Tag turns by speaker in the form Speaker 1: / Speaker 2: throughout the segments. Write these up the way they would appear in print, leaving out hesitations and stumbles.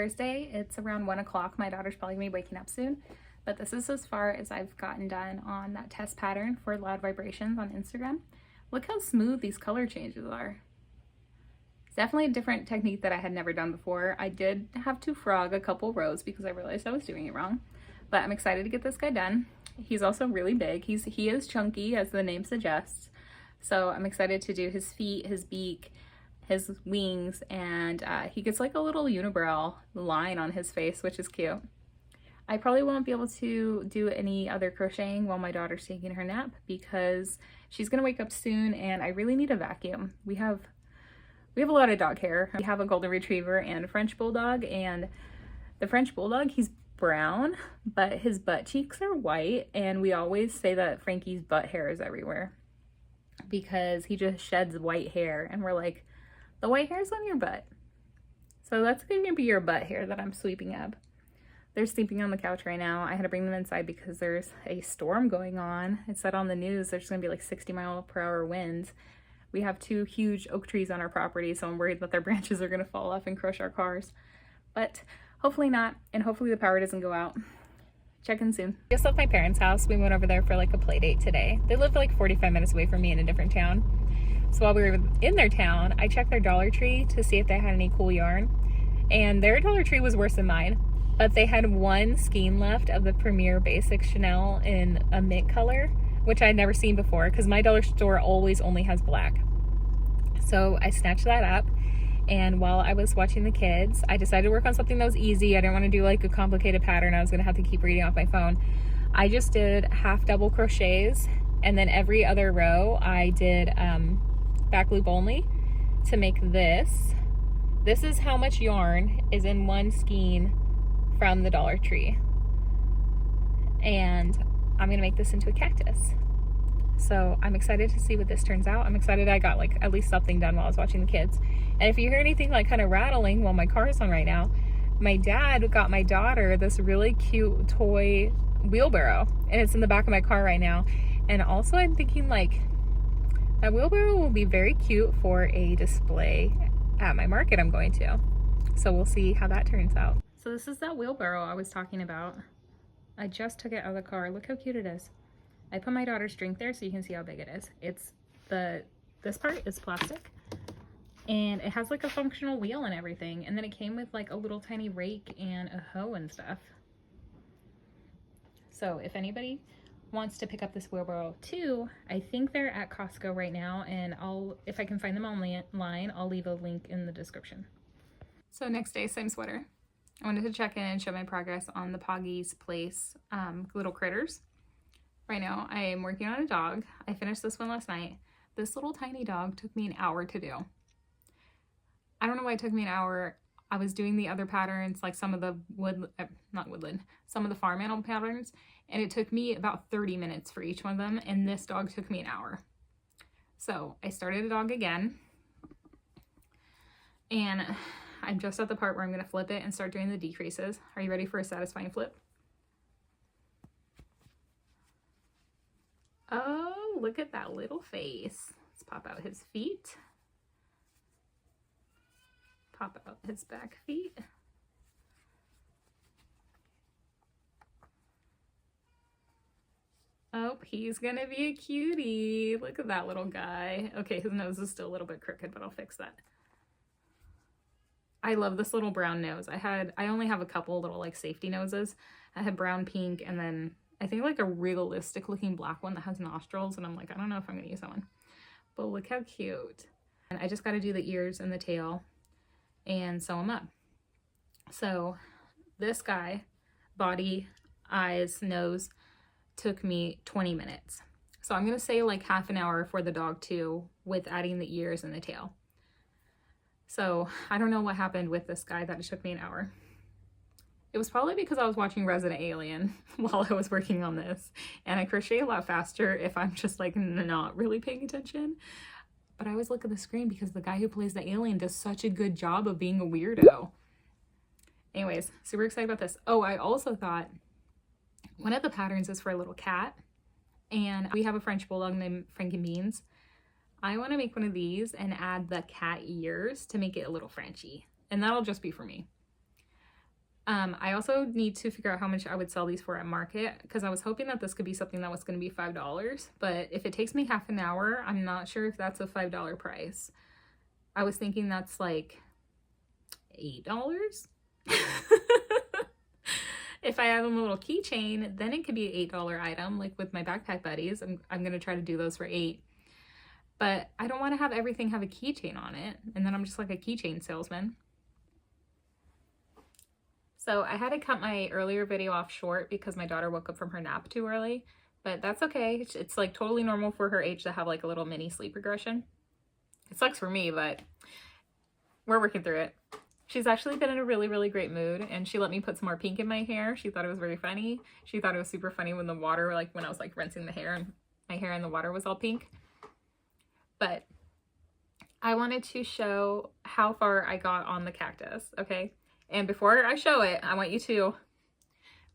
Speaker 1: Thursday. It's around 1 o'clock. My daughter's probably gonna be waking up soon, but this is as far as I've gotten done on that test pattern for loud vibrations on Instagram. Look how smooth these color changes are. It's definitely a different technique that I had never done before. I did have to frog a couple rows because I realized I was doing it wrong, but I'm excited to get this guy done. He's also really big. He is chunky, as the name suggests. So I'm excited to do his feet, his beak, his wings, and he gets like a little unibrow line on his face, which is cute. I probably won't be able to do any other crocheting while my daughter's taking her nap because she's gonna wake up soon and I really need a vacuum. We have a lot of dog hair. We have a golden retriever and a French bulldog, and the French bulldog, he's brown, but his butt cheeks are white, and we always say that Frankie's butt hair is everywhere because he just sheds white hair, and we're like, the white hair's on your butt. So that's going to be your butt hair that I'm sweeping up. They're sleeping on the couch right now. I had to bring them inside because there's a storm going on. It said on the news there's going to be like 60-mile-per-hour winds. We have 2 huge oak trees on our property, so I'm worried that their branches are going to fall off and crush our cars. But hopefully not, and hopefully the power doesn't go out. Check in soon. Just left my parents' house. We went over there for like a play date today. They live like 45 minutes away from me in a different town. So while we were in their town, I checked their Dollar Tree to see if they had any cool yarn. And their Dollar Tree was worse than mine. But they had 1 skein left of the Premier Basic Chanel in a mint color, which I'd never seen before because my dollar store always only has black. So I snatched that up. And while I was watching the kids, I decided to work on something that was easy. I didn't want to do like a complicated pattern. I was going to have to keep reading off my phone. I just did half double crochets, and then every other row I did back loop only to make this. This is how much yarn is in 1 skein from the Dollar Tree. And I'm going to make this into a cactus. So I'm excited to see what this turns out. I'm excited I got like at least something done while I was watching the kids. And if you hear anything like kind of rattling while my car is on right now, my dad got my daughter this really cute toy wheelbarrow, and it's in the back of my car right now. And also I'm thinking like that wheelbarrow will be very cute for a display at my market I'm going to. So we'll see how that turns out. So this is that wheelbarrow I was talking about. I just took it out of the car. Look how cute it is. I put my daughter's drink there so you can see how big it is. This part is plastic, and it has like a functional wheel and everything, and then it came with like a little tiny rake and a hoe and stuff. So if anybody wants to pick up this wheelbarrow too, I think they're at Costco right now, and if I can find them online, I'll leave a link in the description. So next day, same sweater. I wanted to check in and show my progress on the Poggy's Place little critters. Right now, I am working on a dog. I finished this one last night. This little tiny dog took me an hour to do. I don't know why it took me an hour. I was doing the other patterns, like some of the some of the farm animal patterns, and it took me about 30 minutes for each one of them, and this dog took me an hour. So I started a dog again, and I'm just at the part where I'm going to flip it and start doing the decreases. Are you ready for a satisfying flip? Oh, look at that little face. Let's pop out his feet. Pop out his back feet. Oh, he's gonna be a cutie. Look at that little guy. Okay, his nose is still a little bit crooked, but I'll fix that. I love this little brown nose. I only have a couple little like safety noses. I had brown, pink, and then I think like a realistic looking black one that has nostrils, and I'm like, I don't know if I'm gonna use that one. But look how cute. And I just gotta do the ears and the tail and sew them up. So this guy, body, eyes, nose, took me 20 minutes. So I'm gonna say like half an hour for the dog too, with adding the ears and the tail. So I don't know what happened with this guy that it took me an hour. It was probably because I was watching Resident Alien while I was working on this, and I crochet a lot faster if I'm just like not really paying attention. But I always look at the screen because the guy who plays the alien does such a good job of being a weirdo. Anyways, super excited about this. Oh, I also thought one of the patterns is for a little cat, and we have a French bulldog named Frankie Beans. I want to make one of these and add the cat ears to make it a little Frenchy, and that'll just be for me. I also need to figure out how much I would sell these for at market, because I was hoping that this could be something that was going to be $5, but if it takes me half an hour, I'm not sure if that's a $5 price. I was thinking that's like $8. If I add a little keychain, then it could be an $8 item, like with my backpack buddies. I'm going to try to do those for $8. But I don't want to have everything have a keychain on it, and then I'm just like a keychain salesman. So I had to cut my earlier video off short because my daughter woke up from her nap too early, but that's okay. It's like totally normal for her age to have like a little mini sleep regression. It sucks for me, but we're working through it. She's actually been in a really, really great mood, and she let me put some more pink in my hair. She thought it was very funny. She thought it was super funny when the water, like when I was like rinsing the hair and my hair in the water was all pink. But I wanted to show how far I got on the cactus, okay? And before I show it, I want you to,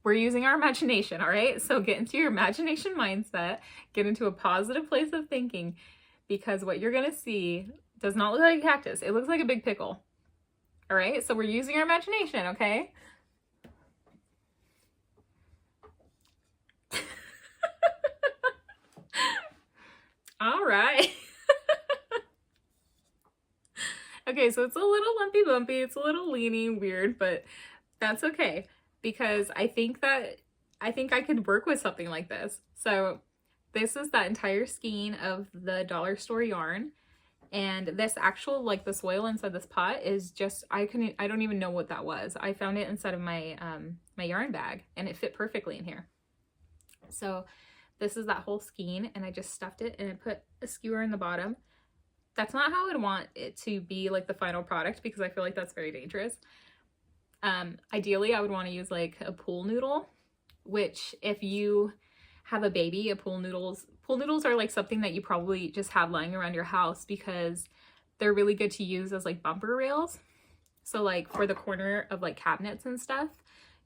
Speaker 1: we're using our imagination, all right? So get into your imagination mindset, get into a positive place of thinking, because what you're gonna see does not look like a cactus. It looks like a big pickle, all right? So we're using our imagination, okay? All right. Okay, so it's a little lumpy bumpy, it's a little leany, weird, but that's okay, because I think I could work with something like this. So this is that entire skein of the dollar store yarn, and this actual, like the soil inside this pot is just, I don't even know what that was. I found it inside of my my yarn bag, and it fit perfectly in here. So this is that whole skein, and I just stuffed it and I put a skewer in the bottom. That's not how I'd want it to be like the final product, because I feel like that's very dangerous. Ideally, I would want to use like a pool noodle, which if you have a baby, pool noodles are like something that you probably just have lying around your house, because they're really good to use as like bumper rails. So like for the corner of like cabinets and stuff,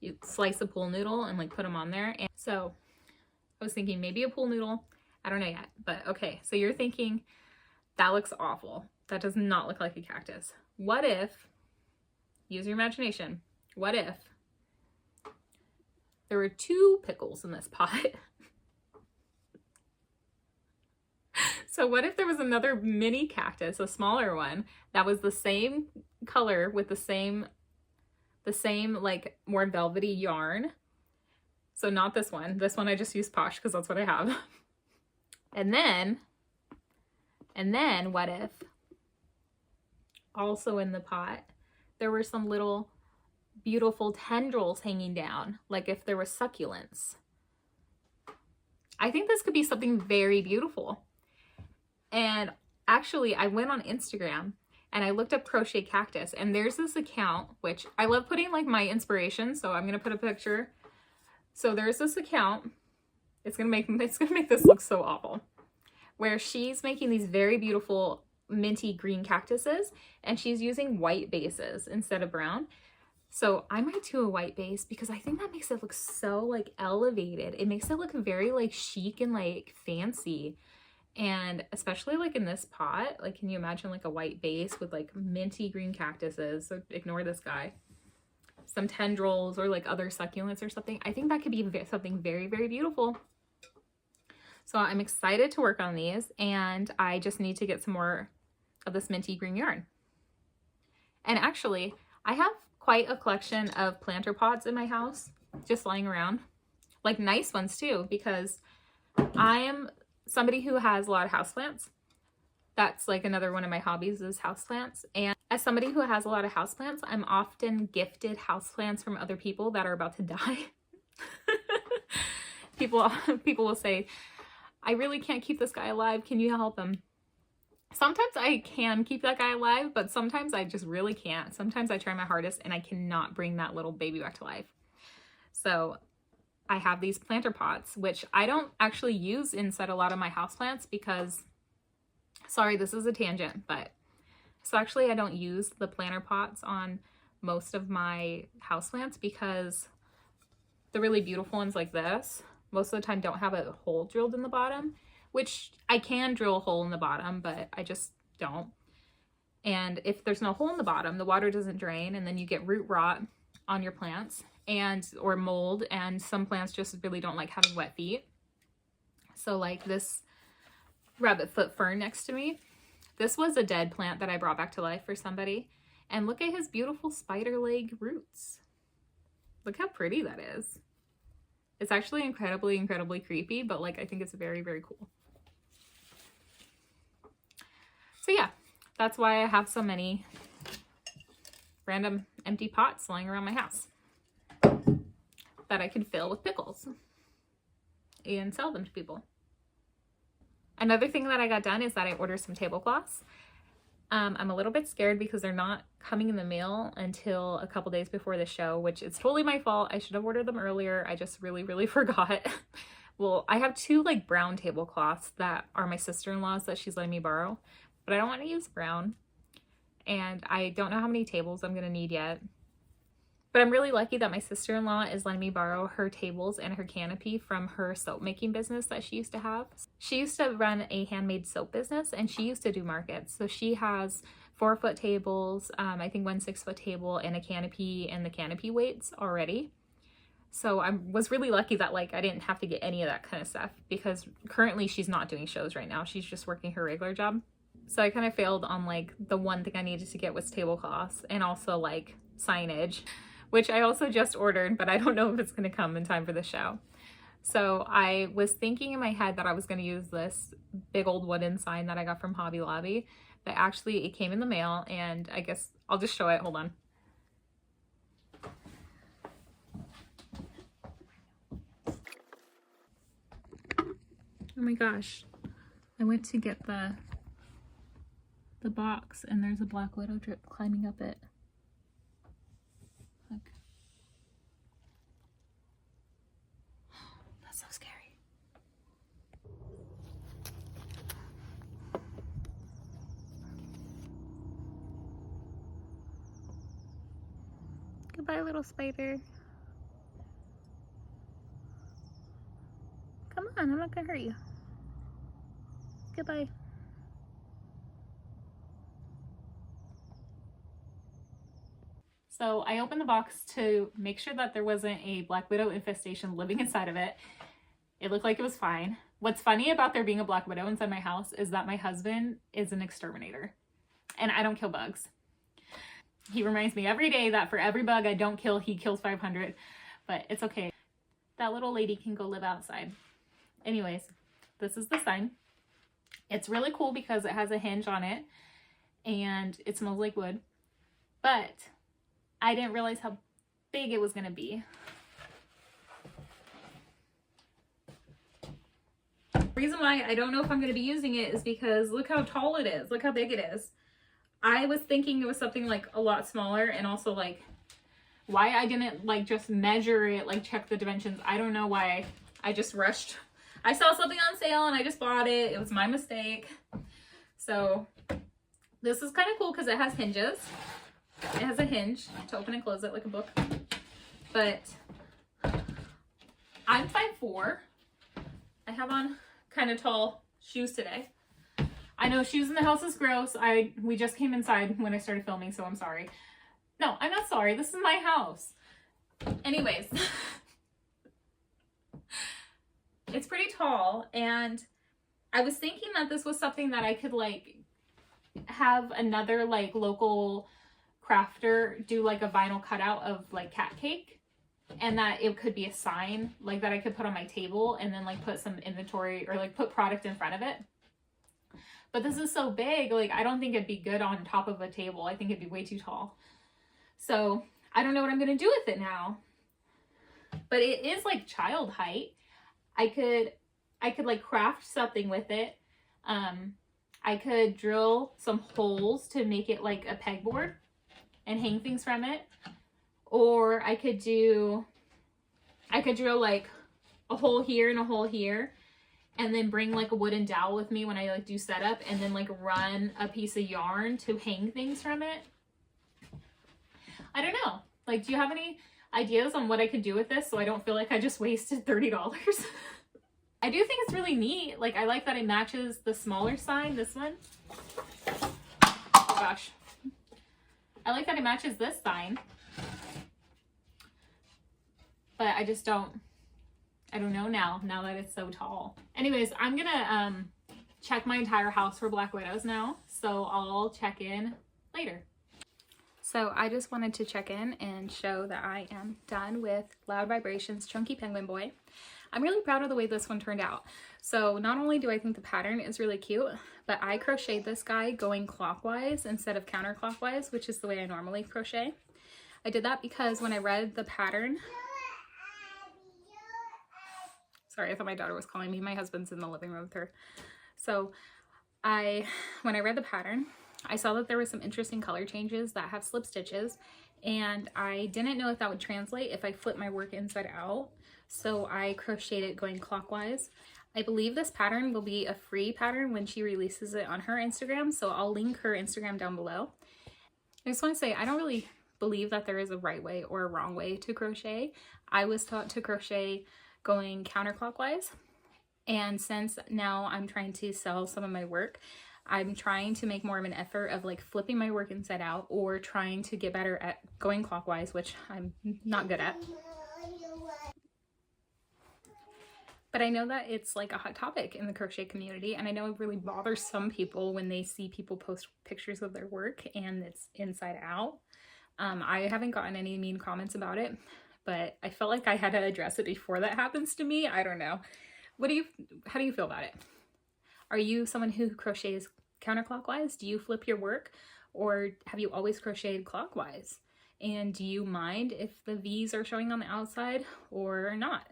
Speaker 1: you slice a pool noodle and like put them on there. And so I was thinking maybe a pool noodle. I don't know yet, but okay. So you're thinking, that looks awful. That does not look like a cactus. What if, use your imagination, what if there were 2 pickles in this pot? So what if there was another mini cactus, a smaller one, that was the same color with the same like more velvety yarn? So not this one. This one I just used Posh because that's what I have. And then what if also in the pot there were some little beautiful tendrils hanging down, like if there was succulents? I think this could be something very beautiful. And actually I went on Instagram and I looked up Crochet Cactus, and there's this account, which I love putting like my inspiration, so I'm gonna put a picture. So there's this account, it's gonna make this look so awful, where she's making these very beautiful minty green cactuses, and she's using white bases instead of brown. So I might do a white base because I think that makes it look so like elevated. It makes it look very like chic and like fancy. And especially like in this pot, like can you imagine like a white base with like minty green cactuses? So ignore this guy. Some tendrils or like other succulents or something. I think that could be something very, very beautiful. So I'm excited to work on these, and I just need to get some more of this minty green yarn. And actually, I have quite a collection of planter pots in my house, just lying around. Like nice ones too, because I am somebody who has a lot of houseplants. That's like another one of my hobbies is houseplants. And as somebody who has a lot of houseplants, I'm often gifted houseplants from other people that are about to die. People will say, I really can't keep this guy alive. Can you help him? Sometimes I can keep that guy alive, but sometimes I just really can't. Sometimes I try my hardest and I cannot bring that little baby back to life. So I have these planter pots, which I don't actually use inside a lot of my houseplants because, sorry, this is a tangent, but so actually I don't use the planter pots on most of my houseplants because the really beautiful ones like this, most of the time don't have a hole drilled in the bottom, which I can drill a hole in the bottom, but I just don't. And if there's no hole in the bottom, the water doesn't drain, and then you get root rot on your plants, and or mold, and some plants just really don't like having wet feet. So like this rabbit foot fern next to me, this was a dead plant that I brought back to life for somebody, and look at his beautiful spider leg roots. Look how pretty that is. It's actually incredibly creepy, but like I think it's very cool. So yeah, that's why I have so many random empty pots lying around my house that I can fill with pickles and sell them to people. Another thing that I got done is that I ordered some tablecloths. I'm a little bit scared because they're not coming in the mail until a couple days before the show, which is totally my fault. I should have ordered them earlier. I just really forgot. Well, I have two like brown tablecloths that are my sister-in-law's that she's letting me borrow, but I don't want to use brown. And I don't know how many tables I'm going to need yet. But I'm really lucky that my sister-in-law is letting me borrow her tables and her canopy from her soap making business that she used to have. She used to run a handmade soap business, and she used to do markets. So she has 4-foot tables, I think 1 6-foot table, and a canopy and the canopy weights already. So I was really lucky that like I didn't have to get any of that kind of stuff, because currently she's not doing shows right now. She's just working her regular job. So I kind of failed on like the one thing I needed to get was tablecloths, and also like signage, which I also just ordered, but I don't know if it's going to come in time for the show. So I was thinking in my head that I was going to use this big old wooden sign that I got from Hobby Lobby, but actually it came in the mail, and I guess I'll just show it. Hold on. Oh my gosh. I went to get the box, and there's a black widow drip climbing up it. Look. That's so scary. Goodbye, little spider. Come on, I'm not gonna hurt you. Goodbye. So I opened the box to make sure that there wasn't a black widow infestation living inside of it. It looked like it was fine. What's funny about there being a black widow inside my house is that my husband is an exterminator, and I don't kill bugs. He reminds me every day that for every bug I don't kill, he kills 500, but it's okay. That little lady can go live outside. Anyways, this is the sign. It's really cool because it has a hinge on it and it smells like wood, but I didn't realize how big it was going to be. The reason why I don't know if I'm going to be using it is because look how tall it is. Look how big it is. I was thinking it was something like a lot smaller, and also like why I didn't like just measure it, like check the dimensions. I don't know why I just rushed. I saw something on sale and I just bought it. It was my mistake. So this is kind of cool because it has hinges. It has a hinge to open and close it like a book. But I'm 5'4". I have on kind of tall shoes today. I know shoes in the house is gross. We just came inside when I started filming, so I'm sorry. No, I'm not sorry. This is my house. Anyways. It's pretty tall, and I was thinking that this was something that I could like have another like local crafter do like a vinyl cutout of like cat cake, and that it could be a sign like that I could put on my table and then like put some inventory or like put product in front of it. But this is so big, like I don't think it'd be good on top of a table. I think it'd be way too tall. So I don't know what I'm gonna do with it now. But it is like child height. I could like craft something with it. I could drill some holes to make it like a pegboard and hang things from it. Or I could drill like a hole here and a hole here, and then bring like a wooden dowel with me when I like do setup, and then like run a piece of yarn to hang things from it. I don't know. Like, do you have any ideas on what I could do with this so I don't feel like I just wasted $30? I do think it's really neat. Like, I like that it matches the smaller sign, this one. Oh gosh. I like that it matches this sign. but I just don't, I don't know now that it's so tall. Anyways, I'm gonna check my entire house for black widows now, so I'll check in later. So I just wanted to check in and show that I am done with Loud Vibrations Chunky Penguin Boy. I'm really proud of the way this one turned out. So not only do I think the pattern is really cute, but I crocheted this guy going clockwise instead of counterclockwise, which is the way I normally crochet. I did that because when I read the pattern, sorry, I thought my daughter was calling me. My husband's in the living room with her. So when I read the pattern, I saw that there were some interesting color changes that have slip stitches, and I didn't know if that would translate if I flipped my work inside out. So I crocheted it going clockwise. I believe this pattern will be a free pattern when she releases it on her Instagram, so I'll link her Instagram down below. I just want to say, I don't really believe that there is a right way or a wrong way to crochet. I was taught to crochet going counterclockwise, and since now I'm trying to sell some of my work, I'm trying to make more of an effort of like flipping my work inside out or trying to get better at going clockwise, which I'm not good at. But I know that it's like a hot topic in the crochet community, and I know it really bothers some people when they see people post pictures of their work and it's inside out. I haven't gotten any mean comments about it, but I felt like I had to address it before that happens to me. I don't know. How do you feel about it? Are you someone who crochets counterclockwise? Do you flip your work, or have you always crocheted clockwise? And do you mind if the V's are showing on the outside or not?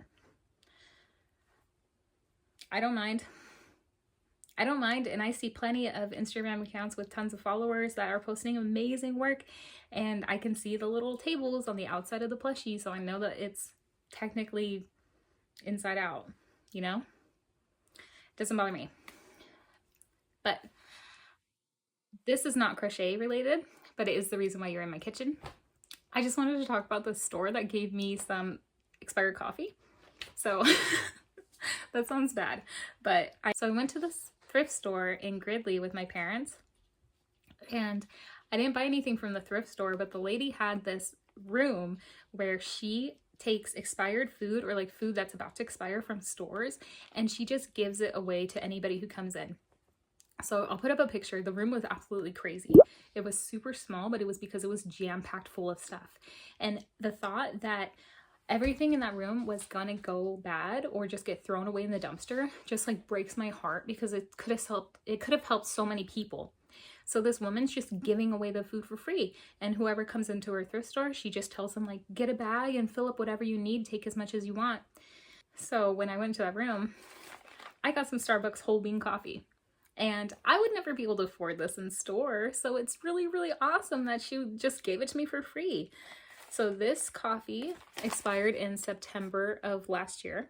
Speaker 1: I don't mind. I don't mind, and I see plenty of Instagram accounts with tons of followers that are posting amazing work, and I can see the little tables on the outside of the plushie, so I know that it's technically inside out, you know? It doesn't bother me. But this is not crochet related, but it is the reason why you're in my kitchen. I just wanted to talk about the store that gave me some expired coffee. So that sounds bad, but I went to this thrift store in Gridley with my parents, and I didn't buy anything from the thrift store, but the lady had this room where she takes expired food or like food that's about to expire from stores, and she just gives it away to anybody who comes in. So I'll put up a picture. The room was absolutely crazy. It was super small, but it was because it was jam-packed full of stuff. And the thought that everything in that room was gonna go bad or just get thrown away in the dumpster just like breaks my heart, because it could have helped so many people. So this woman's just giving away the food for free, and whoever comes into her thrift store, she just tells them like, get a bag and fill up whatever you need, take as much as you want. So when I went to that room, I got some Starbucks whole bean coffee. And I would never be able to afford this in store, so it's really, really awesome that she just gave it to me for free. So this coffee expired in September of last year,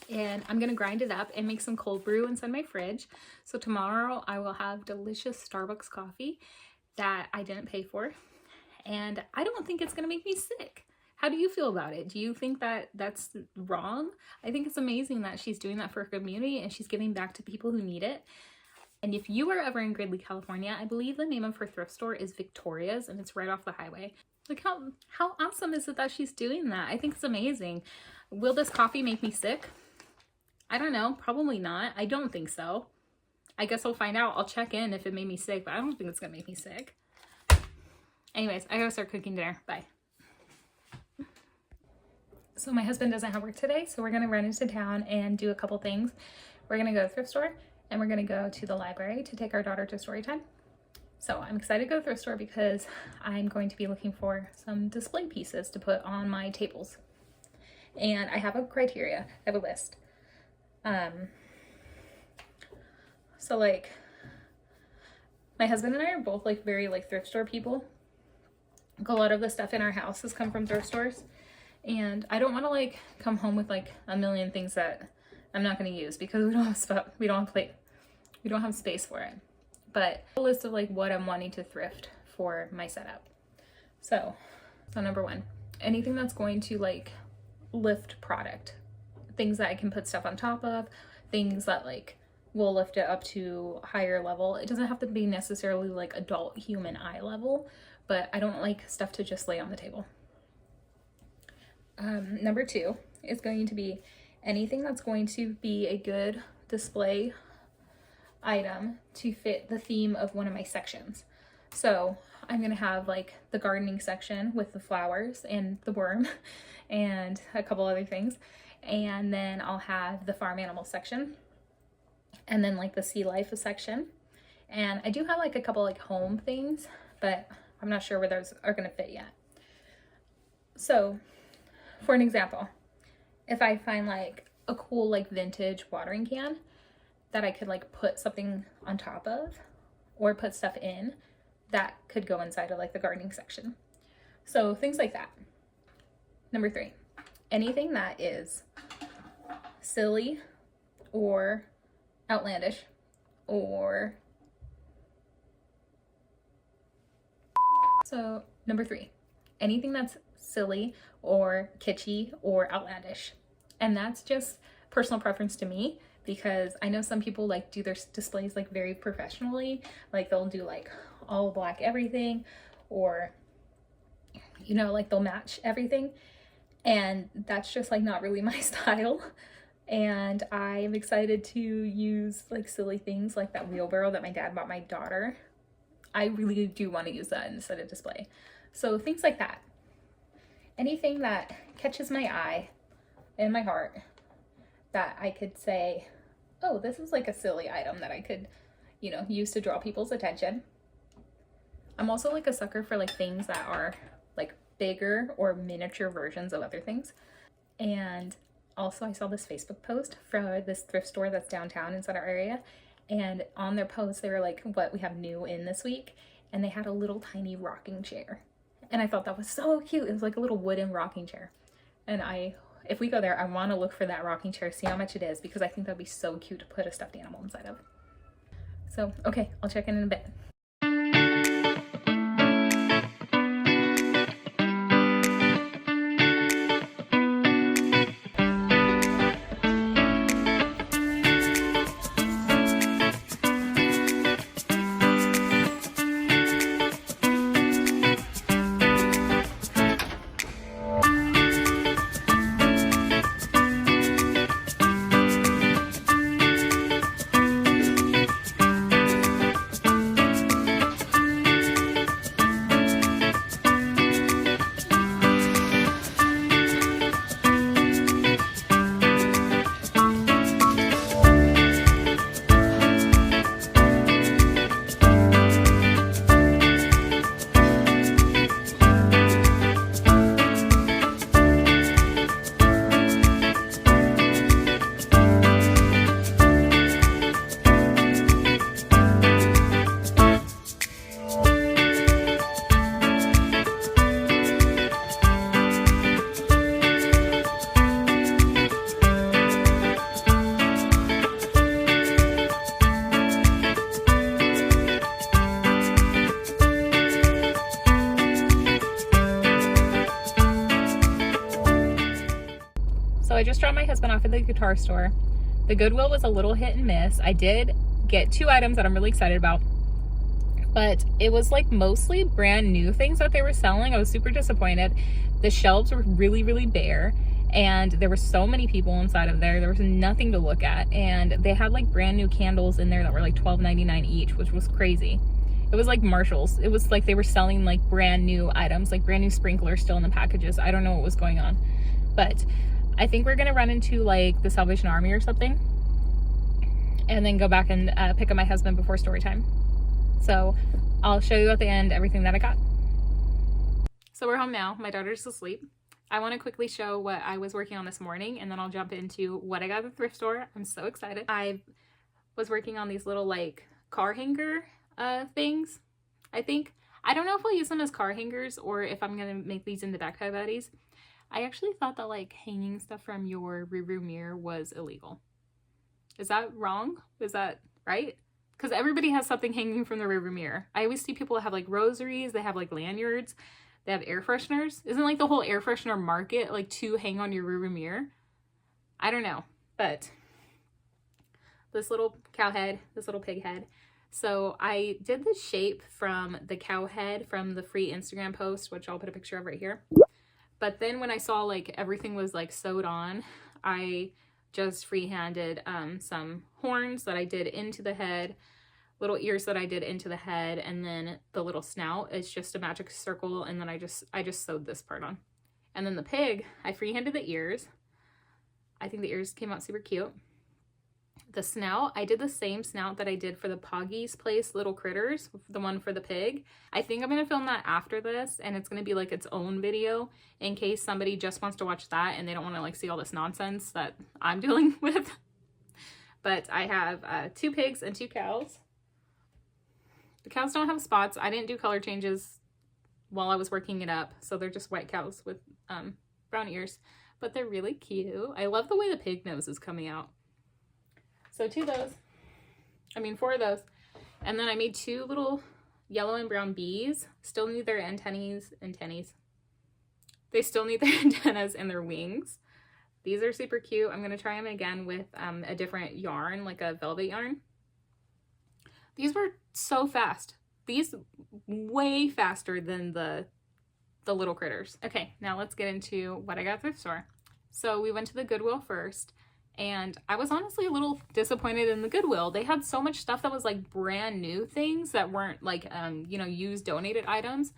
Speaker 1: and I'm gonna grind it up and make some cold brew inside my fridge. So tomorrow I will have delicious Starbucks coffee that I didn't pay for, and I don't think it's gonna make me sick. How do you feel about it? Do you think that that's wrong? I think it's amazing that she's doing that for her community and she's giving back to people who need it. And if you are ever in Gridley, California, I believe the name of her thrift store is Victoria's, and it's right off the highway. Like how awesome is it that she's doing that? I think it's amazing. Will this coffee make me sick? I don't know, probably not. I don't think so. I guess I'll find out. I'll check in if it made me sick, but I don't think it's gonna make me sick. Anyways, I gotta start cooking dinner. Bye. So my husband doesn't have work today, so we're gonna run into town and do a couple things. We're gonna go to the thrift store, and we're gonna go to the library to take our daughter to story time. So I'm excited to go to the thrift store because I'm going to be looking for some display pieces to put on my tables. And I have a criteria, I have a list. So like, my husband and I are both like very like thrift store people. A lot of the stuff in our house has come from thrift stores. And I don't want to like come home with like a million things that I'm not going to use because we don't have stuff, we don't have space for it. But a list of like what I'm wanting to thrift for my setup. So number one, anything that's going to like lift product, things that I can put stuff on top of, things that like will lift it up to higher level. It doesn't have to be necessarily like adult human eye level, but I don't like stuff to just lay on the table. Number 2 is going to be anything that's going to be a good display item to fit the theme of one of my sections. So I'm gonna have like the gardening section with the flowers and the worm and a couple other things, and then I'll have the farm animal section, and then like the sea life section, and I do have like a couple like home things, but I'm not sure where those are gonna fit yet. So for an example, if I find like a cool like vintage watering can that I could like put something on top of or put stuff in, that could go inside of like the gardening section. So things like that. Number 3, anything that is silly or outlandish or so number 3, anything that's silly or kitschy or outlandish. And that's just personal preference to me, because I know some people like do their displays like very professionally, like they'll do like all black everything, or you know, like they'll match everything, and that's just like not really my style. And I am excited to use like silly things like that wheelbarrow that my dad bought my daughter. I really do want to use that instead of display. So things like that, anything that catches my eye and my heart, that I could say, oh, this is like a silly item that I could, you know, use to draw people's attention. I'm also like a sucker for like things that are like bigger or miniature versions of other things. And also I saw this Facebook post for this thrift store that's downtown inside our area, and on their post they were like, what we have new in this week, and they had a little tiny rocking chair, and I thought that was so cute. It was like a little wooden rocking chair, and if we go there, I want to look for that rocking chair, see how much it is, because I think that'd be so cute to put a stuffed animal inside of. So okay, I'll check in a bit. I just dropped my husband off at the guitar store. The Goodwill was a little hit and miss. I did get 2 items that I'm really excited about, but it was like mostly brand new things that they were selling. I was super disappointed. The shelves were really, really bare, and there were so many people inside of there. There was nothing to look at, and they had like brand new candles in there that were like $12.99 each, which was crazy. It was like Marshalls. It was like they were selling like brand new items, like brand new sprinklers still in the packages. I don't know what was going on, but I think we're gonna run into like the Salvation Army or something, and then go back and pick up my husband before story time. So I'll show you at the end everything that I got. So we're home now. My daughter's asleep. I want to quickly show what I was working on this morning, and then I'll jump into what I got at the thrift store. I'm so excited. I was working on these little like car hanger things. I don't know if I'll use them as car hangers or if I'm gonna make these into backpack buddies. I actually thought that like hanging stuff from your rearview mirror was illegal. Is that wrong? Is that right? Because everybody has something hanging from the rearview mirror. I always see people that have like rosaries, they have like lanyards, they have air fresheners. Isn't like the whole air freshener market like to hang on your rearview mirror? I don't know, but this little cow head, this little pig head. So I did the shape from the cow head from the free Instagram post, which I'll put a picture of right here. But then when I saw like everything was like sewed on, I just freehanded some horns that I did into the head, little ears that I did into the head, and then the little snout is just a magic circle, and then I just sewed this part on. And then the pig, I freehanded the ears. I think the ears came out super cute. The snout, I did the same snout that I did for the Poggy's Place Little Critters, the one for the pig. I think I'm going to film that after this, and it's going to be like its own video in case somebody just wants to watch that and they don't want to like see all this nonsense that I'm dealing with. But I have 2 pigs and 2 cows. The cows don't have spots. I didn't do color changes while I was working it up, so they're just white cows with brown ears, but they're really cute. I love the way the pig nose is coming out. So 4 of those. And then I made 2 little yellow and brown bees. Still need their antennas. They still need their antennas and their wings. These are super cute. I'm going to try them again with a different yarn, like a velvet yarn. These were so fast. These way faster than the little critters. Okay, now let's get into what I got at the thrift store. So we went to the Goodwill first. And I was honestly a little disappointed in the Goodwill. They had so much stuff that was like brand new things that weren't like, you know, used donated items.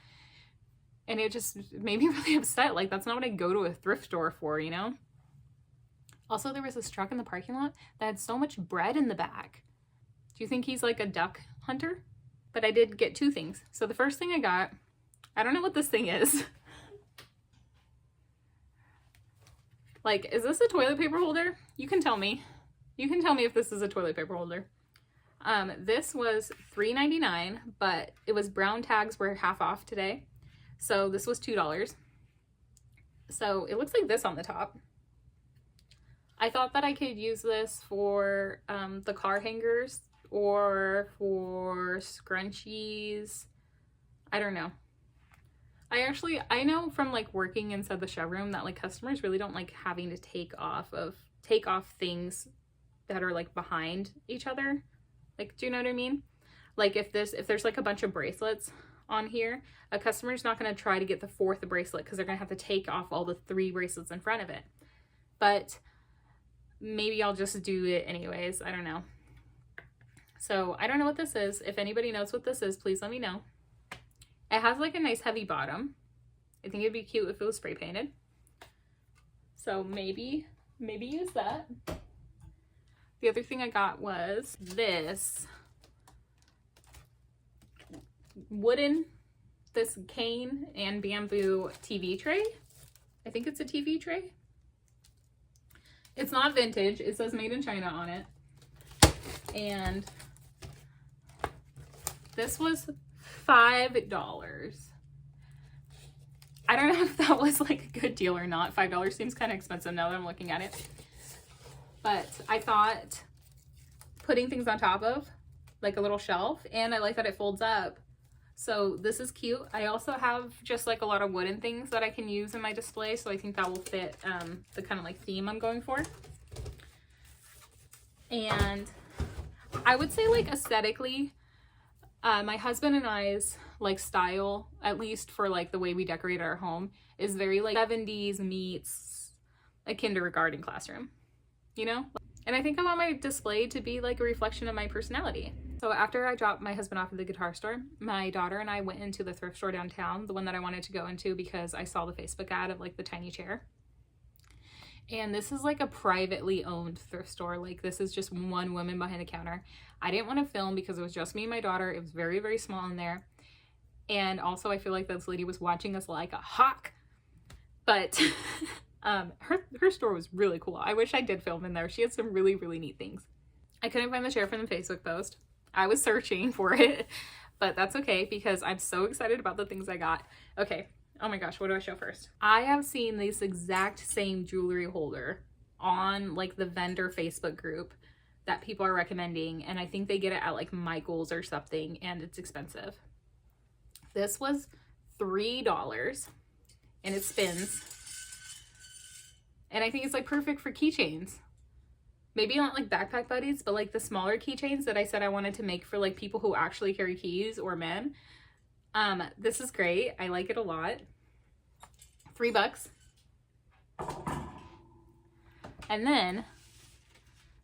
Speaker 1: And it just made me really upset. Like, that's not what I go to a thrift store for, you know? Also, there was this truck in the parking lot that had so much bread in the back. Do you think he's like a duck hunter? But I did get 2 things. So the first thing I got, I don't know what this thing is. Like, is this a toilet paper holder? You can tell me. You can tell me if this is a toilet paper holder. This was $3.99, but it was brown tags were half off today. So this was $2. So it looks like this on the top. I thought that I could use this for the car hangers or for scrunchies. I don't know. I know from like working inside the showroom that like customers really don't like having to take off things that are like behind each other. Like, do you know what I mean? Like if there's like a bunch of bracelets on here, a customer's not going to try to get the 4th bracelet because they're going to have to take off all the 3 bracelets in front of it. But maybe I'll just do it anyways. I don't know. So I don't know what this is. If anybody knows what this is, please let me know. It has like a nice heavy bottom. I think it'd be cute if it was spray painted. So maybe use that. The other thing I got was this this cane and bamboo TV tray. I think it's a TV tray. It's not vintage. It says made in China on it. And this was $5. I don't know if that was like a good deal or not. $5 seems kind of expensive now that I'm looking at it. But I thought putting things on top of like a little shelf, and I like that it folds up. So this is cute. I also have just like a lot of wooden things that I can use in my display. So I think that will fit the kind of like theme I'm going for. And I would say like aesthetically, my husband and I's like style, at least for like the way we decorate our home, is very like 70s meets a kindergarten classroom, you know? And I think I want my display to be like a reflection of my personality. So after I dropped my husband off at the guitar store, my daughter and I went into the thrift store downtown, the one that I wanted to go into because I saw the Facebook ad of like the tiny chair. And this is like a privately owned thrift store. Like this is just one woman behind the counter. I didn't want to film because it was just me and my daughter. It was very, very small in there. And also I feel like this lady was watching us like a hawk. But her store was really cool. I wish I did film in there. She had some really, really neat things. I couldn't find the chair from the Facebook post. I was searching for it, but that's okay because I'm so excited about the things I got. Okay. Oh my gosh, what do I show first? I have seen this exact same jewelry holder on like the vendor Facebook group that people are recommending, and I think they get it at like Michael's or something, and it's expensive. This was $3 and it spins. And I think it's like perfect for keychains. Maybe not like backpack buddies, but like the smaller keychains that I said I wanted to make for like people who actually carry keys or men. This is great. I like it a lot. $3. And then,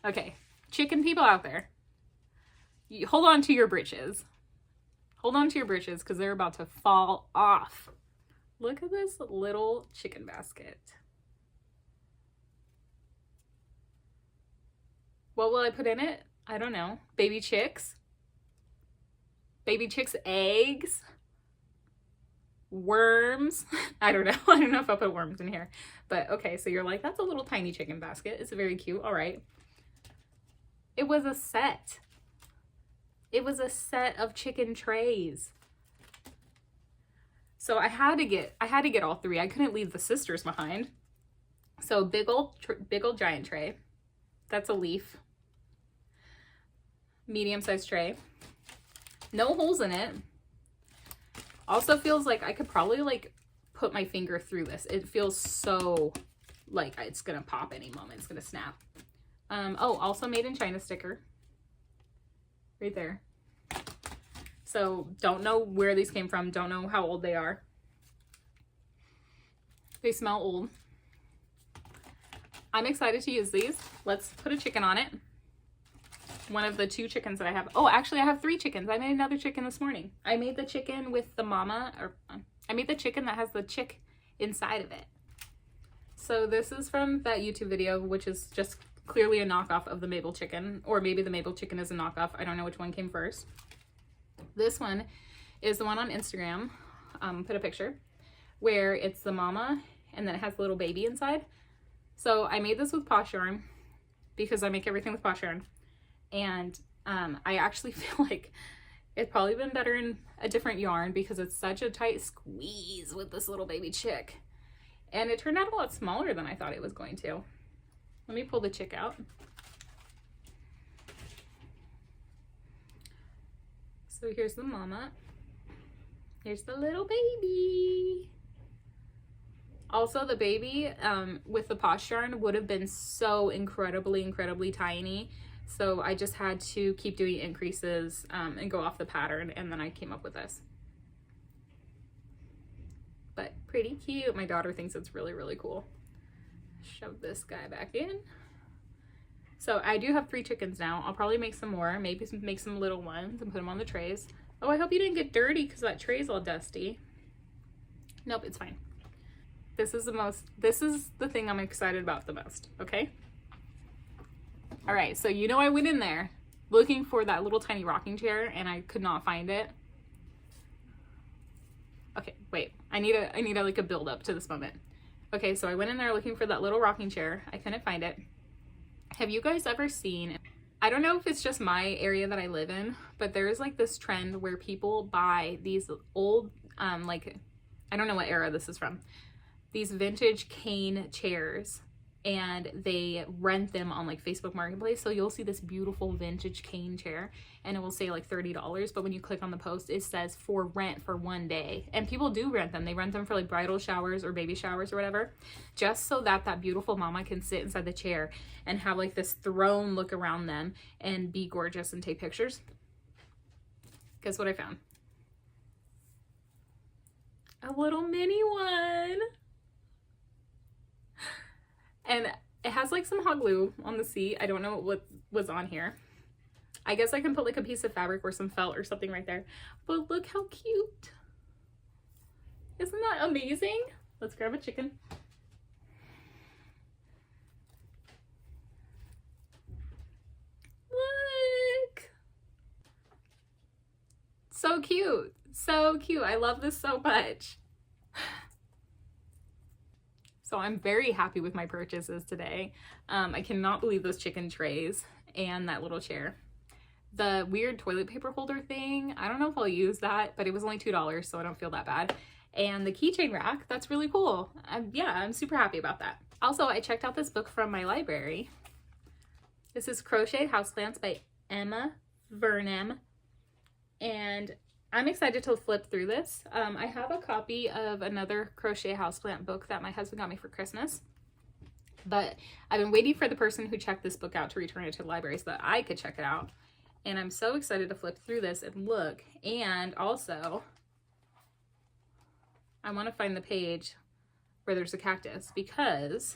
Speaker 1: okay, chicken people out there, you hold on to your britches. Hold on to your britches because they're about to fall off. Look at this little chicken basket. What will I put in it? I don't know. Baby chicks. Baby chicks' eggs. Worms. I don't know. I don't know if I'll put worms in here. But okay, so you're like, that's a little tiny chicken basket. It's very cute. All right. It was a set. It was a set of chicken trays. So I had to get all three. I couldn't leave the sisters behind. So big old giant tray. That's a leaf. Medium-sized tray. No holes in it. Also feels like I could probably like put my finger through this. It feels so like it's gonna pop any moment. It's gonna snap. Oh, also made in China sticker. Right there. So don't know where these came from. Don't know how old they are. They smell old. I'm excited to use these. Let's put a chicken on it. One of the 2 chickens that I have. Oh, actually I have 3 chickens. I made another chicken this morning. I made the chicken with the mama, or I made the chicken that has the chick inside of it. So this is from that YouTube video, which is just clearly a knockoff of the Mabel chicken, or maybe the Mabel chicken is a knockoff. I don't know which one came first. This one is the one on Instagram. Put a picture where it's the mama and then it has the little baby inside. So I made this with posh yarn because I make everything with posh yarn. And I actually feel like it'd probably been better in a different yarn because it's such a tight squeeze with this little baby chick. And it turned out a lot smaller than I thought it was going to. Let me pull the chick out. So here's the mama. Here's the little baby. Also, the baby with the posh yarn would have been so incredibly tiny. So I just had to keep doing increases and go off the pattern, and then I came up with this. But pretty cute. My daughter thinks it's really cool. Shove this guy back in. So I do have 3 chickens now. I'll probably make some more, maybe make some little ones and put them on the trays. Oh, I hope you didn't get dirty because that tray's all dusty. Nope, it's fine. This is the thing I'm excited about the most, okay? All right, so you know I went in there looking for that little tiny rocking chair and I could not find it. Okay, wait, I need a like a build up to this moment. Okay, so I went in there looking for that little rocking chair. I couldn't find it. Have you guys ever seen, I don't know if it's just my area that I live in, but there's like this trend where people buy these old, like, I don't know what era this is from, these vintage cane chairs, and they rent them on like Facebook Marketplace. So you'll see this beautiful vintage cane chair and it will say like $30, but when you click on the post it says for rent for 1 day. And people do rent them. They rent them for like bridal showers or baby showers or whatever, just so that that beautiful mama can sit inside the chair and have like this throne look around them and be gorgeous and take pictures. Guess what I found? A little mini one. And it has like some hot glue on the seat. I don't know what was on here. I guess I can put like a piece of fabric or some felt or something right there. But look how cute. Isn't that amazing? Let's grab a chicken. Look. So cute. So cute. I love this so much. So I'm very happy with my purchases today. I cannot believe those chicken trays and that little chair. The weird toilet paper holder thing, I don't know if I'll use that, but it was only $2, so I don't feel that bad. And the keychain rack, that's really cool. Yeah, I'm super happy about that. Also, I checked out this book from my library. This is Crochet Houseplants by Emma Vernem. And I'm excited to flip through this. I have a copy of another crochet houseplant book that my husband got me for Christmas, but I've been waiting for the person who checked this book out to return it to the library so that I could check it out. And I'm so excited to flip through this and look. And also, I want to find the page where there's a cactus, because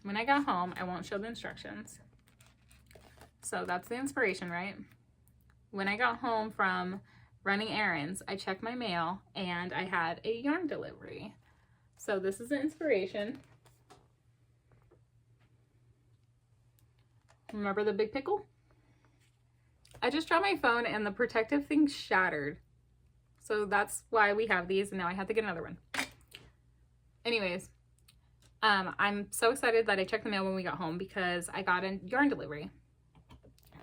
Speaker 1: when I got home, I won't show the instructions. So that's the inspiration, right? When I got home from running errands, I checked my mail and I had a yarn delivery. So this is the inspiration. Remember the big pickle? I just dropped my phone and the protective thing shattered. So that's why we have these, and now I have to get another one. Anyways, I'm so excited that I checked the mail when we got home because I got a yarn delivery.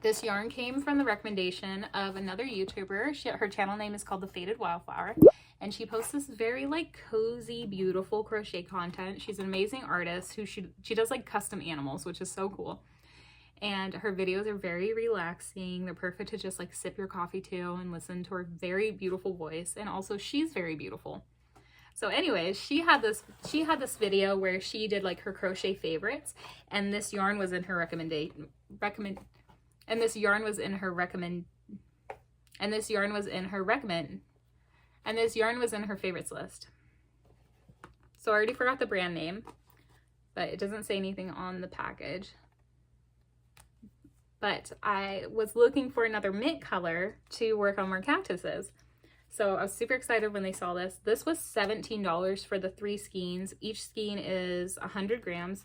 Speaker 1: This yarn came from the recommendation of another YouTuber. Her channel name is called The Faded Wildflower, and she posts this very like cozy, beautiful crochet content. She's an amazing artist who she does like custom animals, which is so cool. And her videos are very relaxing. They're perfect to just like sip your coffee to and listen to her very beautiful voice. And also she's very beautiful. So anyways, she had this video where she did like her crochet favorites, and this yarn was in her and this yarn was in her favorites list. So I already forgot the brand name, but it doesn't say anything on the package. But I was looking for another mint color to work on more cactuses. So I was super excited when they saw this. This was $17 for the 3 skeins. Each skein is 100 grams.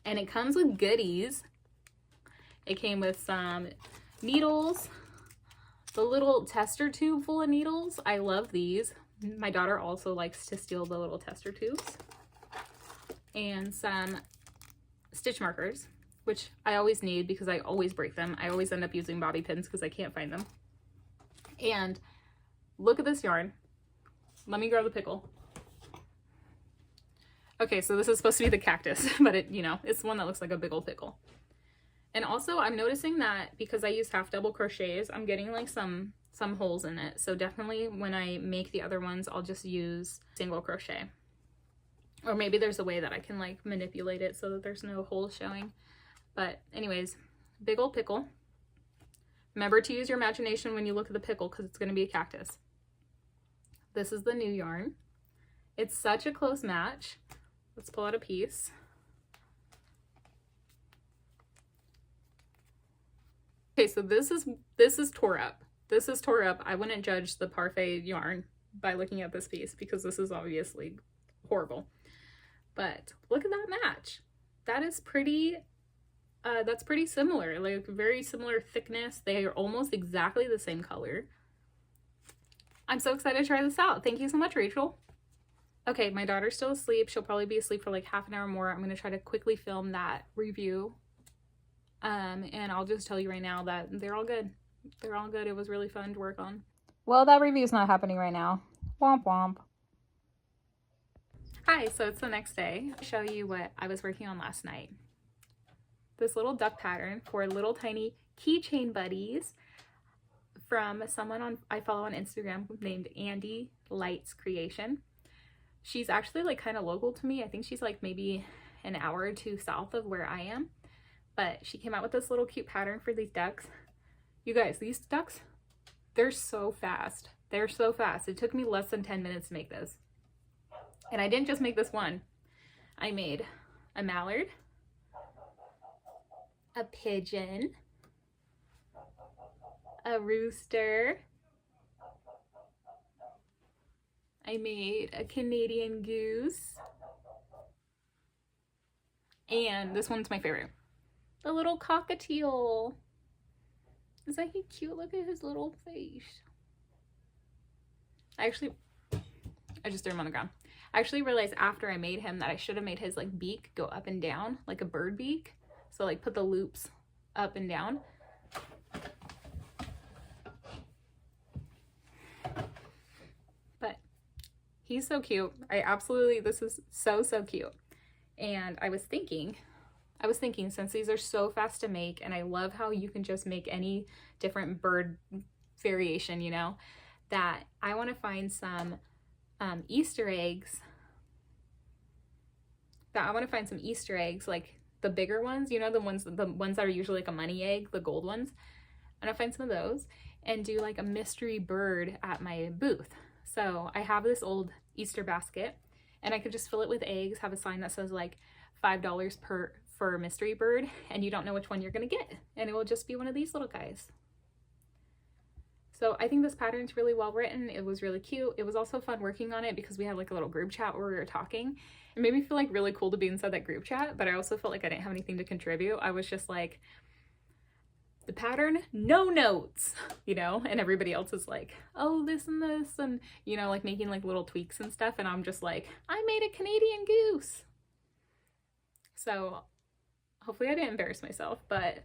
Speaker 1: And it comes with goodies. It came with some needles, the little tester tube full of needles. I love these. My daughter also likes to steal the little tester tubes. And some stitch markers, which I always need because I always break them. I always end up using bobby pins because I can't find them. And look at this yarn. Let me grab the pickle. Okay, so this is supposed to be the cactus, but it's one that looks like a big old pickle. And also I'm noticing that because I use half double crochets, I'm getting like some holes in it. So definitely when I make the other ones, I'll just use single crochet. Or maybe there's a way that I can like manipulate it so that there's no holes showing. But anyways, big old pickle. Remember to use your imagination when you look at the pickle because it's going to be a cactus. This is the new yarn. It's such a close match. Let's pull out a piece. Okay, so this is tore up. This is tore up. I wouldn't judge the parfait yarn by looking at this piece because this is obviously horrible. But look at that match. That is pretty that's pretty similar, like very similar thickness. They are almost exactly the same color. I'm so excited to try this out. Thank you so much, Rachel. Okay, my daughter's still asleep. She'll probably be asleep for like half an hour more. I'm going to try to quickly film that review. And I'll just tell you right now that they're all good. They're all good. It was really fun to work on. Well, that review's not happening right now. Womp womp. Hi, so it's the next day. I'll show you what I was working on last night. This little duck pattern for little tiny keychain buddies from someone I follow on Instagram named Andy Lights Creation. She's actually like kind of local to me. I think she's like maybe an hour or 2 south of where I am. But she came out with this little cute pattern for these ducks. You guys, these ducks, they're so fast. They're so fast. It took me less than 10 minutes to make this. And I didn't just make this one. I made a mallard, a pigeon, a rooster. I made a Canadian goose. And this one's my favorite. The little cockatiel. Isn't he cute? Look at his little face. I just threw him on the ground. I actually realized after I made him that I should have made his like beak go up and down like a bird beak. So like put the loops up and down. But he's so cute. This is so cute. And I was thinking since these are so fast to make, and I love how you can just make any different bird variation, you know, that I want to find some Easter eggs. Like the bigger ones, you know, the ones that are usually like a money egg, the gold ones. I'm gonna find some of those, and do like a mystery bird at my booth. So I have this old Easter basket, and I could just fill it with eggs, have a sign that says like $5 for a mystery bird, and you don't know which one you're gonna get, and it will just be one of these little guys. So I think this pattern's really well written. It was really cute. It was also fun working on it because we had like a little group chat where we were talking. It made me feel like really cool to be inside that group chat, but I also felt like I didn't have anything to contribute. I was just like, the pattern, no notes, you know, and everybody else is like, oh, this and this, and, you know, like making like little tweaks and stuff. And I'm just like, I made a Canadian goose. So hopefully I didn't embarrass myself, but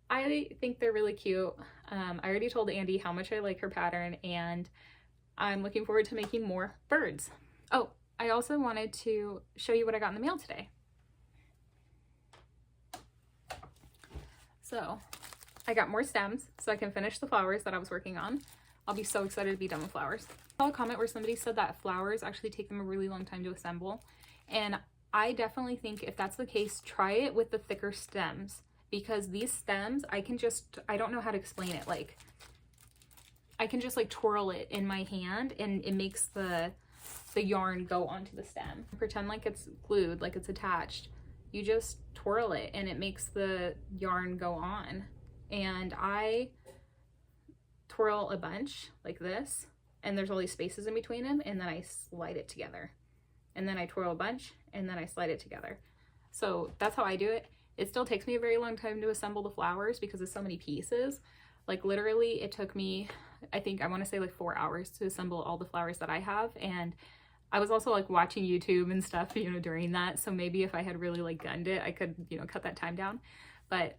Speaker 1: I think they're really cute. I already told Andy how much I like her pattern, and I'm looking forward to making more birds. Oh, I also wanted to show you what I got in the mail today. So I got more stems so I can finish the flowers that I was working on. I'll be so excited to be done with flowers. I saw a comment where somebody said that flowers actually take them a really long time to assemble, and I definitely think if that's the case, try it with the thicker stems, because these stems, I don't know how to explain it. Like, I can just like twirl it in my hand and it makes the yarn go onto the stem. Pretend like it's glued, like it's attached. You just twirl it and it makes the yarn go on. And I twirl a bunch like this, and there's all these spaces in between them, and then I slide it together. And then I twirl a bunch, and then I slide it together. So that's how I do it. It still takes me a very long time to assemble the flowers because there's so many pieces. Like literally it took me, I want to say like 4 hours to assemble all the flowers that I have. And I was also like watching YouTube and stuff, you know, during that. So maybe if I had really like gunned it, I could, you know, cut that time down. But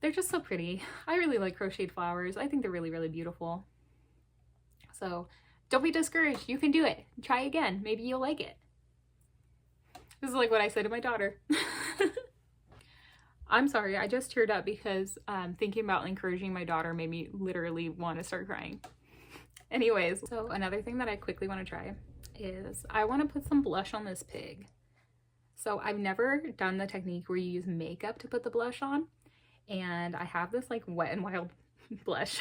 Speaker 1: they're just so pretty. I really like crocheted flowers. I think they're really, really beautiful. So don't be discouraged. You can do it. Try again. Maybe you'll like it. This is like what I said to my daughter. I'm sorry, I just teared up because thinking about encouraging my daughter made me literally want to start crying. Anyways, so another thing that I quickly want to try is I want to put some blush on this pig. So I've never done the technique where you use makeup to put the blush on, and I have this like Wet n Wild blush.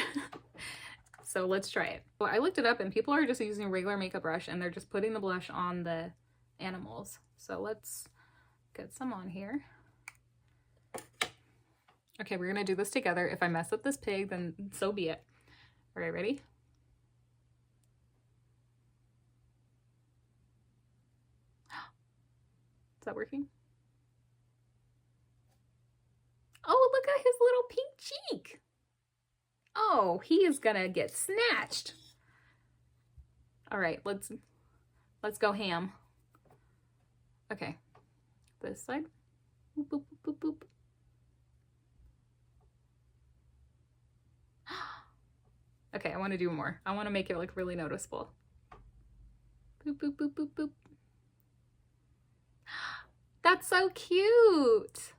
Speaker 1: So let's try it. Well, I looked it up and people are just using a regular makeup brush and they're just putting the blush on the animals. So let's get some on here. Okay, we're gonna do this together. If I mess up this pig, then so be it. All right, ready? Is that working? Oh, look at his little pink cheek. Oh, he is gonna get snatched. All right, let's go ham. Okay, this side. Boop, boop, boop, boop, boop. Okay, I want to do more. I want to make it like really noticeable. Boop, boop, boop, boop, boop. That's so cute.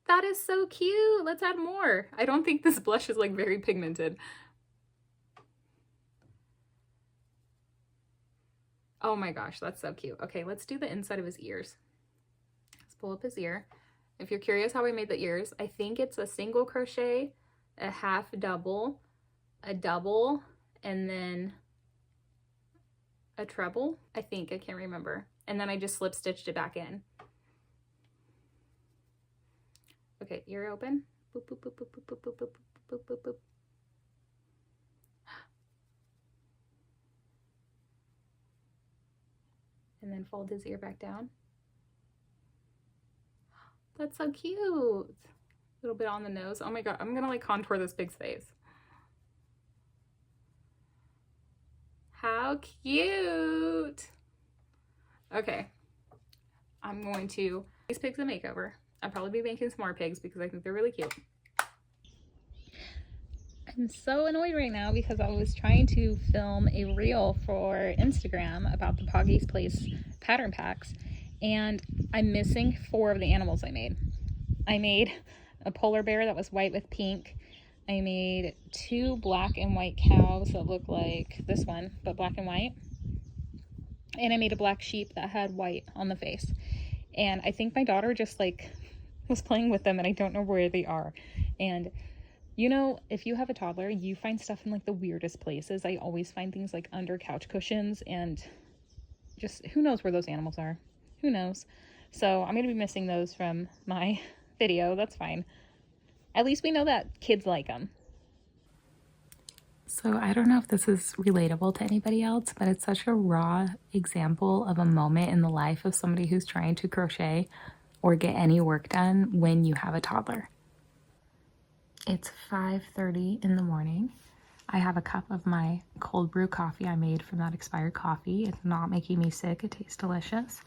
Speaker 1: That is so cute. Let's add more. I don't think this blush is like very pigmented. Oh my gosh, that's so cute. Okay, let's do the inside of his ears. Let's pull up his ear. If you're curious how I made the ears, I think it's a single crochet, a half double, a double, and then a treble. I think, I can't remember. And then I just slip stitched it back in. Okay, ear open. Boop, boop, boop, boop, boop, boop, boop, boop, boop, boop, boop. And then fold his ear back down. That's so cute. A little bit on the nose. Oh my god, I'm gonna like contour this pig's face. How cute. Okay, I'm going to these pigs a makeover. I'll probably be making some more pigs because I think they're really cute. I'm so annoyed right now because I was trying to film a reel for Instagram about the Poggy's Place pattern packs, and I'm missing 4 of the animals I made. I made a polar bear that was white with pink. I made 2 black and white cows that look like this one, but black and white. And I made a black sheep that had white on the face. And I think my daughter just like was playing with them, and I don't know where they are. And You know, if you have a toddler, you find stuff in like the weirdest places. I always find things like under couch cushions, and just who knows where those animals are. Who knows? So I'm going to be missing those from my video. That's fine. At least we know that kids like them. So I don't know if this is relatable to anybody else, but it's such a raw example of a moment in the life of somebody who's trying to crochet or get any work done when you have a toddler. It's 5:30 in the morning. I have a cup of my cold brew coffee I made from that expired coffee. It's not making me sick. It tastes delicious.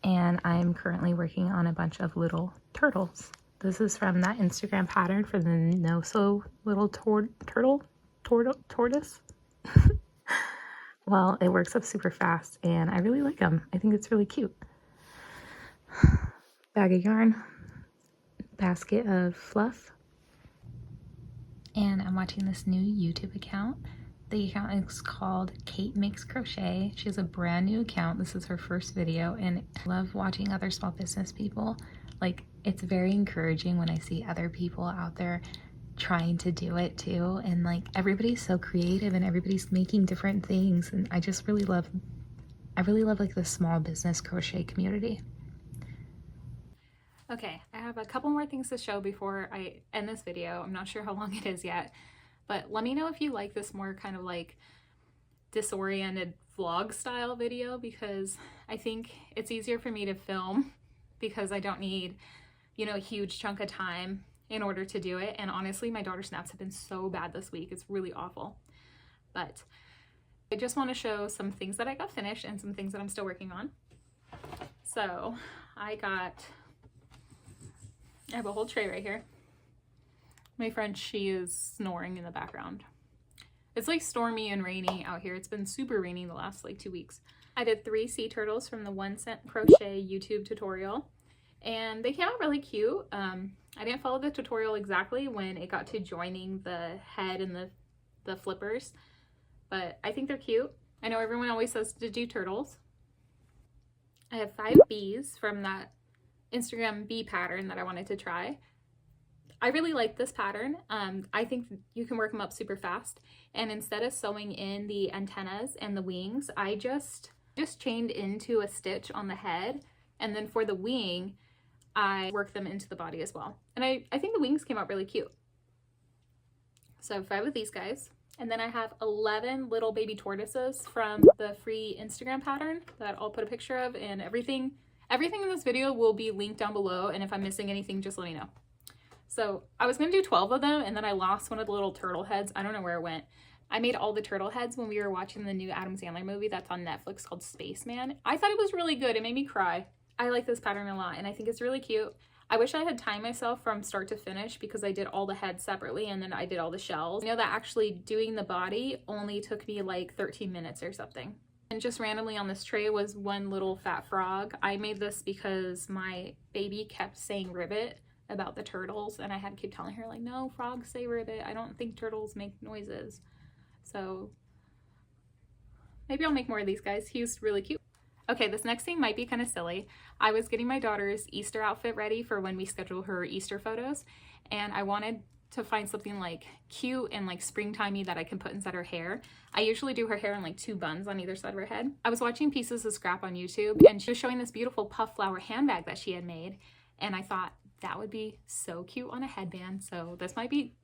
Speaker 1: And I'm currently working on a bunch of little turtles. This is from that Instagram pattern for the no so little tortoise. Well, it works up super fast and I really like them. I think it's really cute. Bag of yarn, basket of fluff, and I'm watching this new YouTube account. The account is called Kate Makes Crochet. She has a brand new account. This is her first video, and I love watching other small business people. Like, it's very encouraging when I see other people out there trying to do it too, and like everybody's so creative and everybody's making different things, and I really love like the small business crochet community. Okay, I have a couple more things to show before I end this video. I'm not sure how long it is yet, but let me know if you like this more kind of like disoriented vlog style video, because I think it's easier for me to film because I don't need, you know, a huge chunk of time in order to do it. And honestly, my daughter's naps have been so bad this week. It's really awful. But I just want to show some things that I got finished and some things that I'm still working on. So I have a whole tray right here. My friend, she is snoring in the background. It's like stormy and rainy out here. It's been super rainy the last like 2 weeks. I did 3 sea turtles from the 1 cent crochet YouTube tutorial, and they came out really cute. I didn't follow the tutorial exactly when it got to joining the head and the flippers, but I think they're cute. I know everyone always says to do turtles. I have 5 bees from that Instagram bee pattern that I wanted to try. I really like this pattern. I think you can work them up super fast. And instead of sewing in the antennas and the wings, I just chained into a stitch on the head. And then for the wing, I worked them into the body as well. And I think the wings came out really cute. So I have 5 of these guys. And then I have 11 little baby tortoises from the free Instagram pattern that I'll put a picture of, and everything in this video will be linked down below, and if I'm missing anything, just let me know. So I was gonna do 12 of them, and then I lost one of the little turtle heads. I don't know where it went. I made all the turtle heads when we were watching the new Adam Sandler movie that's on Netflix called Spaceman. I thought it was really good. It made me cry. I like this pattern a lot, and I think it's really cute. I wish I had timed myself from start to finish because I did all the heads separately and then I did all the shells. I know that actually doing the body only took me like 13 minutes or something. And just randomly on this tray was one little fat frog. I made this because my baby kept saying ribbit about the turtles, and I had to keep telling her like, no, frogs say ribbit. I don't think turtles make noises. So maybe I'll make more of these guys. He's really cute. Okay, this next thing might be kind of silly. I was getting my daughter's Easter outfit ready for when we schedule her Easter photos, and I wanted to find something like cute and like springtimey that I can put inside her hair. I usually do her hair in like 2 buns on either side of her head. I was watching Pieces of Scrap on YouTube, and she was showing this beautiful puff flower handbag that she had made, and I thought that would be so cute on a headband. So this might be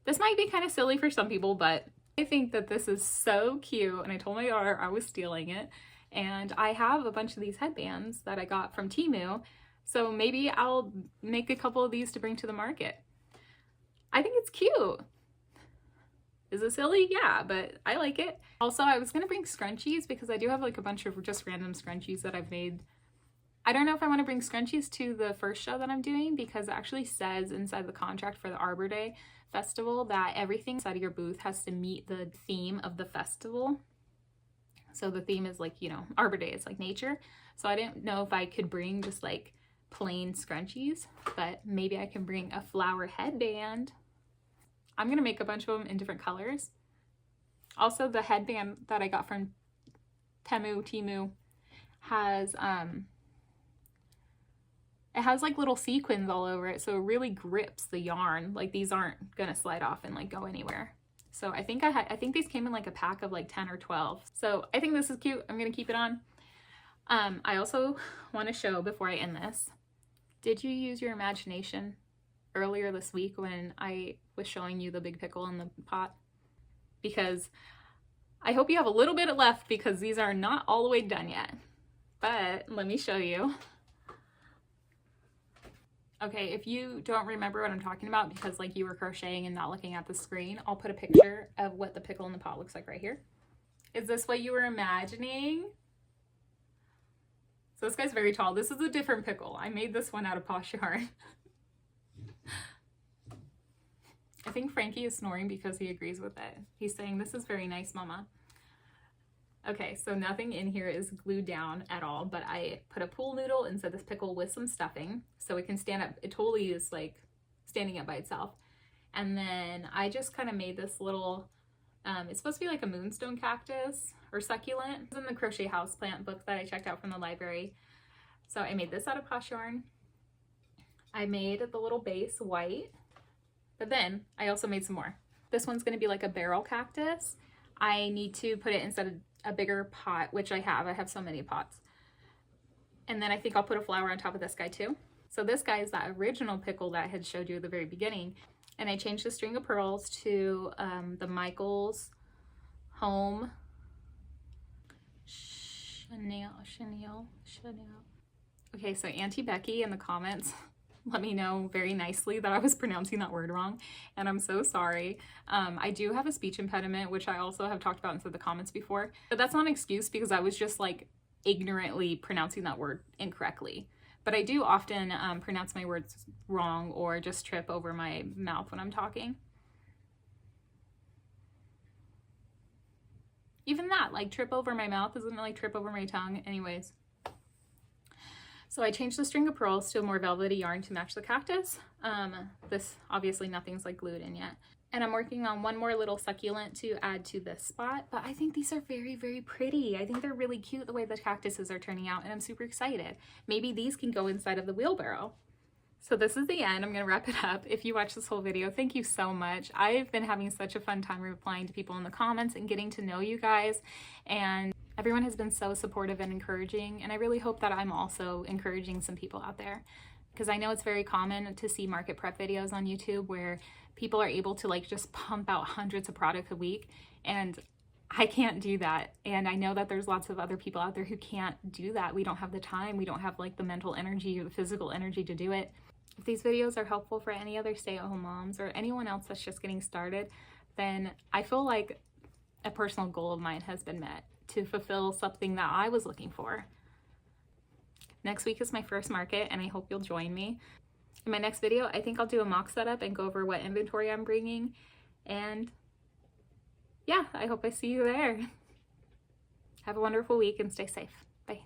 Speaker 1: kind of silly for some people, but I think that this is so cute, and I told my daughter I was stealing it. And I have a bunch of these headbands that I got from Temu, so maybe I'll make a couple of these to bring to the market. I think it's cute. Is it silly? Yeah, but I like it. Also, I was gonna bring scrunchies because I do have like a bunch of just random scrunchies that I've made. I don't know if I want to bring scrunchies to the first show that I'm doing, because it actually says inside the contract for the Arbor Day festival that everything inside of your booth has to meet the theme of the festival. So the theme is like, you know, Arbor Day, it's like nature. So I didn't know if I could bring just like plain scrunchies, but maybe I can bring a flower headband. I'm gonna make a bunch of them in different colors. Also, the headband that I got from Temu has It has like little sequins all over it, so it really grips the yarn. Like these aren't gonna slide off and like go anywhere. So I think I think these came in like a pack of like 10 or 12. So I think this is cute. I'm gonna keep it on. I also want to show before I end this, did you use your imagination earlier this week when I was showing you the big pickle in the pot? Because I hope you have a little bit left, because these are not all the way done yet. But let me show you. Okay, if you don't remember what I'm talking about because like you were crocheting and not looking at the screen, I'll put a picture of what the pickle in the pot looks like right here. Is this what you were imagining? So this guy's very tall. This is a different pickle. I made this one out of posh yarn. I think Frankie is snoring because he agrees with it. He's saying, this is very nice, Mama. Okay, so nothing in here is glued down at all, but I put a pool noodle inside this pickle with some stuffing so it can stand up. It totally is like standing up by itself. And then I just kind of made this little, it's supposed to be like a moonstone cactus or succulent. It's in the Crochet Houseplant book that I checked out from the library. So I made this out of posh yarn. I made the little base white, but then I also made some more. This one's going to be like a barrel cactus. I need to put it inside of a bigger pot, which I have so many pots. And then I think I'll put a flower on top of this guy too. So this guy is that original pickle that I had showed you at the very beginning. And I changed the string of pearls to the Michael's Home Chanel. Okay, so Auntie Becky in the comments let me know very nicely that I was pronouncing that word wrong, and I'm so sorry. I do have a speech impediment, which I also have talked about in some of the comments before, but that's not an excuse because I was just like ignorantly pronouncing that word incorrectly. But I do often pronounce my words wrong or just trip over my mouth when I'm talking. Even that, like trip over my mouth, isn't it like trip over my tongue? Anyways. So I changed the string of pearls to a more velvety yarn to match the cactus. This, obviously nothing's like glued in yet. And I'm working on one more little succulent to add to this spot, but I think these are very, very pretty. I think they're really cute the way the cactuses are turning out, and I'm super excited. Maybe these can go inside of the wheelbarrow. So this is the end. I'm gonna wrap it up. If you watched this whole video, thank you so much. I've been having such a fun time replying to people in the comments and getting to know you guys, and everyone has been so supportive and encouraging, and I really hope that I'm also encouraging some people out there, because I know it's very common to see market prep videos on YouTube where people are able to like just pump out hundreds of products a week, and I can't do that. And I know that there's lots of other people out there who can't do that. We don't have the time, we don't have like the mental energy or the physical energy to do it. If these videos are helpful for any other stay-at-home moms or anyone else that's just getting started, then I feel like a personal goal of mine has been met to fulfill something that I was looking for. Next week is my first market, and I hope you'll join me. In my next video, I think I'll do a mock setup and go over what inventory I'm bringing. And yeah, I hope I see you there. Have a wonderful week and stay safe. Bye.